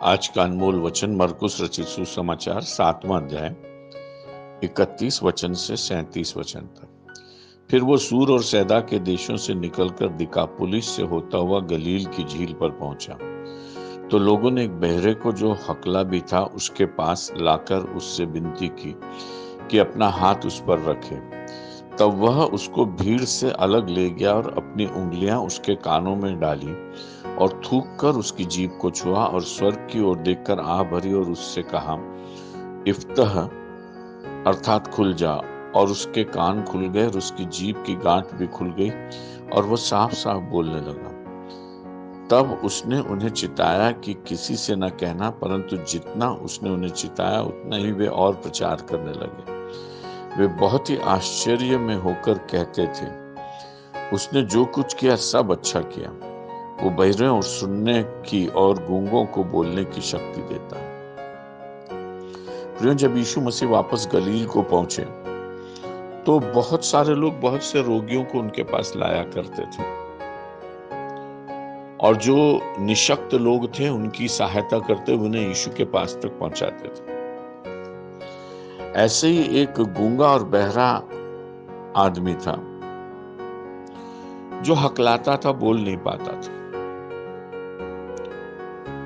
आज का अनमोल वचन मरकुस रचित सुसमाचार 7वां अध्याय 31 वचन से 37 वचन तक। फिर वो सूर और सैदा के देशों से निकलकर दिकापुलिस से होता हुआ गलील की झील पर पहुंचा। तो लोगों ने एक बहरे को जो हकला भी था उसके पास लाकर उससे विनती की कि अपना हाथ उस पर रखे। तब वह उसको भीड़ से अलग ले गया और अपनी उंगलियां उसके कानों में डाली और थूक कर उसकी जीभ को छुआ और स्वर्ग की ओर देखकर आह भरी और उससे कहा, इफ्तह अर्थात खुल जा। और उसके कान खुल गए और उसकी जीभ की गांठ भी खुल गई और वह साफ साफ बोलने लगा। तब उसने उन्हें चिताया कि किसी से न कहना, परंतु जितना उसने उन्हें चिताया उतना ही वे और प्रचार करने लगे। वे बहुत ही आश्चर्य में होकर कहते थे, उसने जो कुछ किया सब अच्छा किया। वो बहरे और सुनने की और गूंगों को बोलने की शक्ति देता है। प्रियो, जब यीशु मसीह वापस गलील को पहुंचे तो बहुत सारे लोग बहुत से रोगियों को उनके पास लाया करते थे और जो निशक्त लोग थे उनकी सहायता करते हुए उन्हें यीशु के पास तक पहुंचाते थे। ऐसे ही एक गूंगा और बहरा आदमी था जो हकलाता था, बोल नहीं पाता था।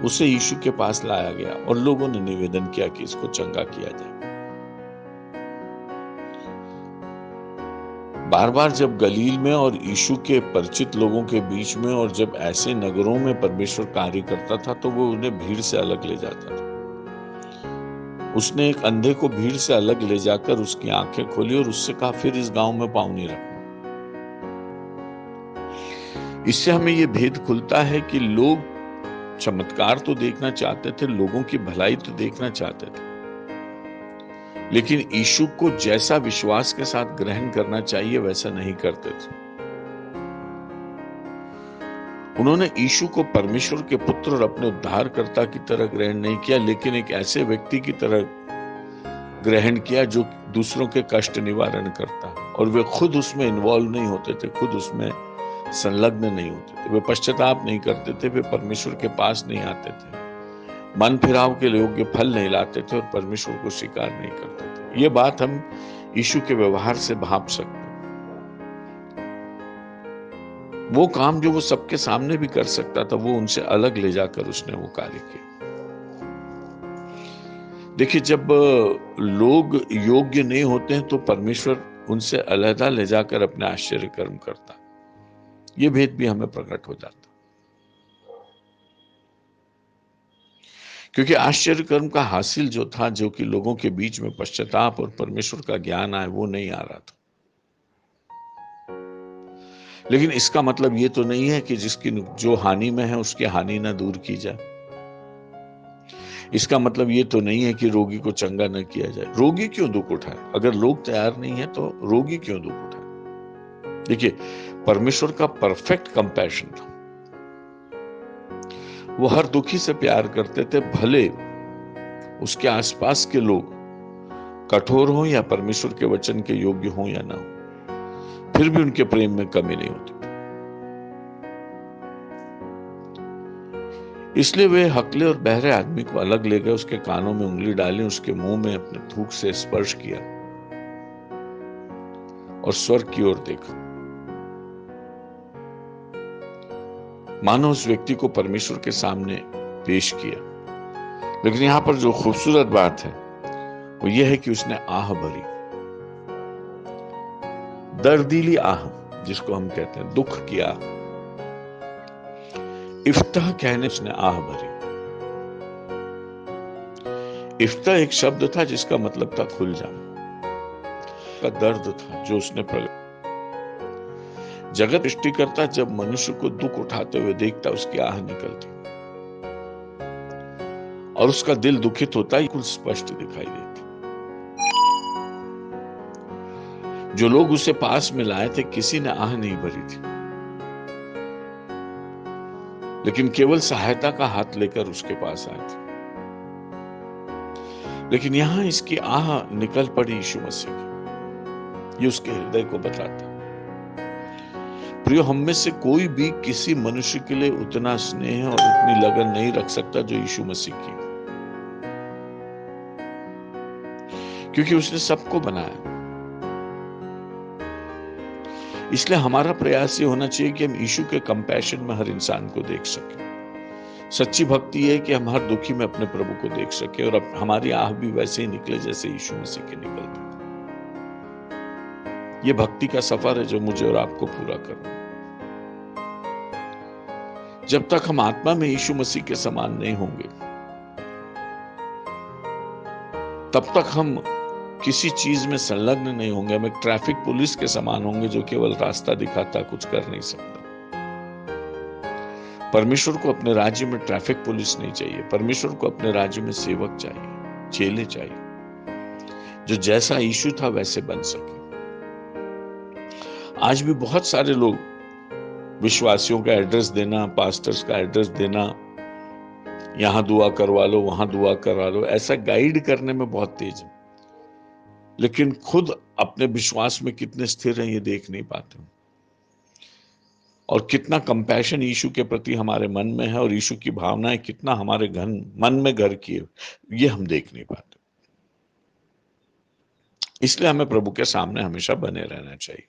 उसे यीशु के पास लाया गया और लोगों ने निवेदन किया कि इसको चंगा किया जाए। बार बार जब गलील में और यीशु के परिचित लोगों के बीच में और जब ऐसे नगरों में परमेश्वर कार्य करता था तो वो उन्हें भीड़ से अलग ले जाता था। उसने एक अंधे को भीड़ से अलग ले जाकर उसकी आंखें खोली और उससे कहा, फिर इस गांव में पांव नहीं रखना। इससे हमें ये भेद खुलता है कि लोग चमत्कार तो देखना चाहते थे, लोगों की भलाई तो देखना चाहते थे, लेकिन यीशु को जैसा विश्वास के साथ ग्रहण करना चाहिए वैसा नहीं करते थे। उन्होंने यीशु को परमेश्वर के पुत्र और अपने उद्धारकर्ता की तरह ग्रहण नहीं किया, लेकिन एक ऐसे व्यक्ति की तरह ग्रहण किया जो दूसरों के कष्ट निवारण करता, और वे खुद उसमें इन्वॉल्व नहीं होते थे, खुद उसमें संलग्न नहीं होते थे, वे पश्चाताप नहीं करते थे, वे परमेश्वर के पास नहीं आते थे, मन फिराव के योग्य फल नहीं लाते थे और परमेश्वर को स्वीकार नहीं करते थे। ये बात हम यीशु के व्यवहार से भाप सकते हैं। वो काम जो वो सबके सामने भी कर सकता था, वो उनसे अलग ले जाकर उसने वो कार्य किया। देखिए, जब लोग योग्य नहीं होते हैं तो परमेश्वर उनसे अलहदा ले जाकर अपने आश्चर्य कर्म करता। ये भेद भी हमें प्रकट हो जाता, क्योंकि आश्चर्य कर्म का हासिल जो था, जो कि लोगों के बीच में पश्चाताप और परमेश्वर का ज्ञान आए, वो नहीं आ रहा था। लेकिन इसका मतलब ये तो नहीं है कि जिसकी जो हानि में है उसकी हानि ना दूर की जाए। इसका मतलब ये तो नहीं है कि रोगी को चंगा न किया जाए। रोगी क्यों दुख उठाए? अगर लोग तैयार नहीं है तो रोगी क्यों दुख उठाए? देखिए, परमेश्वर का परफेक्ट कंपैशन था। वो हर दुखी से प्यार करते थे, भले उसके आसपास के लोग कठोर हो या परमेश्वर के वचन के योग्य हो या ना हो, फिर भी उनके प्रेम में कमी नहीं होती। इसलिए वे हकले और बहरे आदमी को अलग ले गए, उसके कानों में उंगली डाली, उसके मुंह में अपने थूक से स्पर्श किया और स्वर्ग की ओर देखा, मानो उस व्यक्ति को परमेश्वर के सामने पेश किया। लेकिन यहां पर जो खूबसूरत बात है वो यह है कि उसने आह भरी, दर्दीली आह, जिसको हम कहते हैं दुख की आह। इफ्तह कहने उसने आह भरी। इफ्तह एक शब्द था जिसका मतलब था खुल जाना, का दर्द था जो उसने प्रकट। जगत सृष्टिकर्ता जब मनुष्य को दुख उठाते हुए देखता, उसकी आह निकलती और उसका दिल दुखित होता ही कुल स्पष्ट दिखाई देती। जो लोग उसे पास में लाए थे, किसी ने आह नहीं भरी थी, लेकिन केवल सहायता का हाथ लेकर उसके पास आए थे। लेकिन यहां इसकी आह निकल पड़ी यीशु मसीह की, ये उसके हृदय को बताता। प्रियो, हम में से कोई भी किसी मनुष्य के लिए उतना स्नेह और उतनी लगन नहीं रख सकता जो यीशु मसीह की, क्योंकि उसने सबको बनाया। इसलिए हमारा प्रयास ये होना चाहिए कि हम यीशु के कंपैशन में हर इंसान को देख सकें। सच्ची भक्ति है कि हम हर दुखी में अपने प्रभु को देख सके और हमारी आह भी वैसे ही निकले जैसे यीशु मसीह के निकलते। ये भक्ति का सफर है जो मुझे और आपको पूरा करना। जब तक हम आत्मा में यीशु मसीह के समान नहीं होंगे, तब तक हम किसी चीज में संलग्न नहीं होंगे। हम एक ट्रैफिक पुलिस के समान होंगे जो केवल रास्ता दिखाता, कुछ कर नहीं सकता। परमेश्वर को अपने राज्य में ट्रैफिक पुलिस नहीं चाहिए। परमेश्वर को अपने राज्य में सेवक चाहिए, चेले चाहिए, जो जैसा यीशु था वैसे बन सके। आज भी बहुत सारे लोग विश्वासियों का एड्रेस देना, पास्टर्स का एड्रेस देना, यहां दुआ करवा लो, वहां दुआ करवा लो, ऐसा गाइड करने में बहुत तेज है, लेकिन खुद अपने विश्वास में कितने स्थिर हैं ये देख नहीं पाते, और कितना कंपैशन यीशु के प्रति हमारे मन में है और यीशु की भावनाएं कितना हमारे मन में घर की है, ये हम देख नहीं पाते। इसलिए हमें प्रभु के सामने हमेशा बने रहना चाहिए,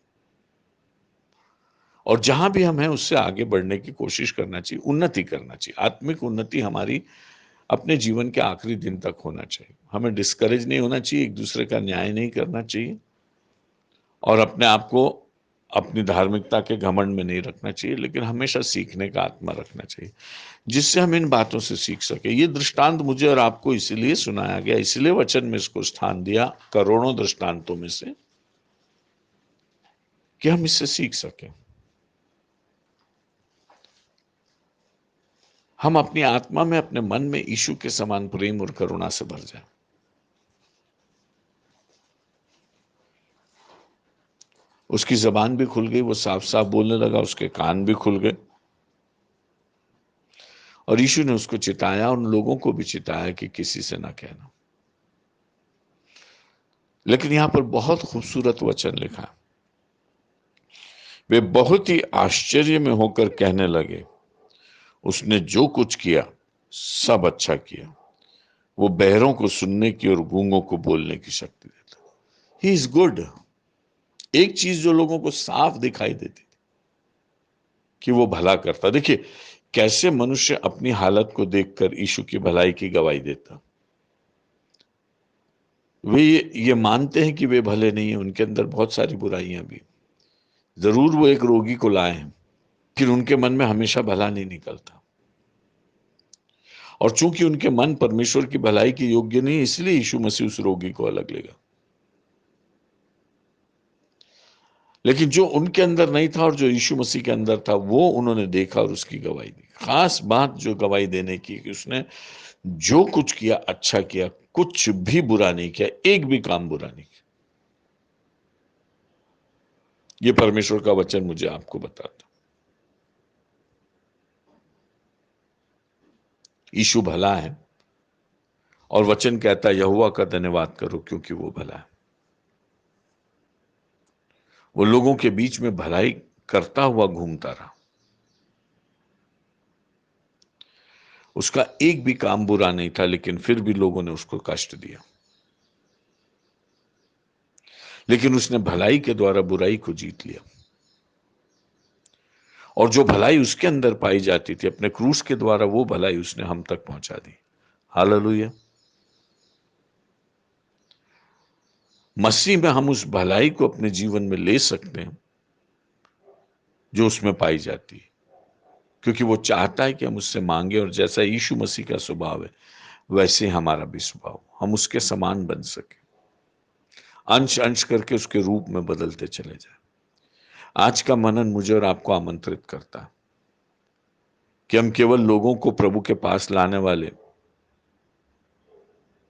और जहां भी हम हैं उससे आगे बढ़ने की कोशिश करना चाहिए, उन्नति करना चाहिए। आत्मिक उन्नति हमारी अपने जीवन के आखिरी दिन तक होना चाहिए। हमें डिस्करेज नहीं होना चाहिए, एक दूसरे का न्याय नहीं करना चाहिए, और अपने आप को अपनी धार्मिकता के घमंड में नहीं रखना चाहिए, लेकिन हमेशा सीखने का आत्मा रखना चाहिए, जिससे हम इन बातों से सीख सके। ये दृष्टांत मुझे और आपको इसलिए सुनाया गया, इसलिए वचन में इसको स्थान दिया करोड़ों दृष्टांतों में से, कि हम इससे सीख सके। हम अपनी आत्मा में, अपने मन में यीशु के समान प्रेम और करुणा से भर जाए। उसकी जबान भी खुल गई, वो साफ साफ बोलने लगा, उसके कान भी खुल गए, और यीशु ने उसको चिताया, उन लोगों को भी चिताया कि किसी से ना कहना। लेकिन यहां पर बहुत खूबसूरत वचन लिखा, वे बहुत ही आश्चर्य में होकर कहने लगे, उसने जो कुछ किया सब अच्छा किया। वो बहरों को सुनने की और गूंगों को बोलने की शक्ति देता। He is good. एक चीज जो लोगों को साफ दिखाई देती थी कि वो भला करता। देखिए कैसे मनुष्य अपनी हालत को देखकर यीशु की भलाई की गवाही देता। वे ये मानते हैं कि वे भले नहीं है, उनके अंदर बहुत सारी बुराइयां भी। जरूर वो एक रोगी को लाए हैं, लेकिन उनके मन में हमेशा भला नहीं निकलता, और चूंकि उनके मन परमेश्वर की भलाई के योग्य नहीं, इसलिए यीशु मसीह उस रोगी को अलग लेगा। लेकिन जो उनके अंदर नहीं था और जो यीशु मसीह के अंदर था, वो उन्होंने देखा और उसकी गवाही दी। खास बात जो गवाही देने की, कि उसने जो कुछ किया अच्छा किया, कुछ भी बुरा नहीं किया, एक भी काम बुरा नहीं किया। ये परमेश्वर का वचन मुझे आपको बताता। यीशु भला है, और वचन कहता है यहोवा का धन्यवाद करो क्योंकि वो भला है। वो लोगों के बीच में भलाई करता हुआ घूमता रहा, उसका एक भी काम बुरा नहीं था, लेकिन फिर भी लोगों ने उसको कष्ट दिया। लेकिन उसने भलाई के द्वारा बुराई को जीत लिया, और जो भलाई उसके अंदर पाई जाती थी, अपने क्रूस के द्वारा वो भलाई उसने हम तक पहुंचा दी। हालेलुया। मसीह में हम उस भलाई को अपने जीवन में ले सकते हैं जो उसमें पाई जाती है, क्योंकि वो चाहता है कि हम उससे मांगे, और जैसा यीशु मसीह का स्वभाव है वैसे हमारा भी स्वभाव, हम उसके समान बन सके, अंश अंश करके उसके रूप में बदलते चले जाए। आज का मनन मुझे और आपको आमंत्रित करता है कि हम केवल लोगों को प्रभु के पास लाने वाले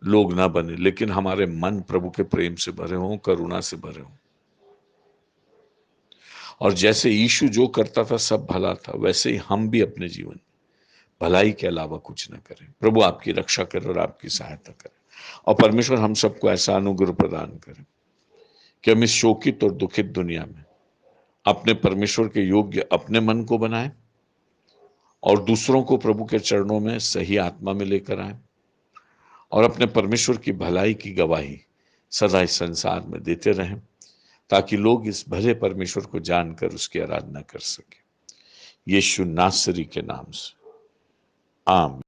लोग ना बने, लेकिन हमारे मन प्रभु के प्रेम से भरे हों, करुणा से भरे हों, और जैसे यीशु जो करता था सब भला था, वैसे ही हम भी अपने जीवन भलाई के अलावा कुछ न करें। प्रभु आपकी रक्षा करे और आपकी सहायता करे, और परमेश्वर हम सबको ऐसा अनुग्रह प्रदान करे कि हम इस शोकित और दुखित दुनिया में अपने परमेश्वर के योग्य अपने मन को बनाएं और दूसरों को प्रभु के चरणों में सही आत्मा में लेकर आएं और अपने परमेश्वर की भलाई की गवाही सदा इस संसार में देते रहें, ताकि लोग इस भले परमेश्वर को जानकर उसकी आराधना कर सके। यीशु नासरी के नाम से आमीन।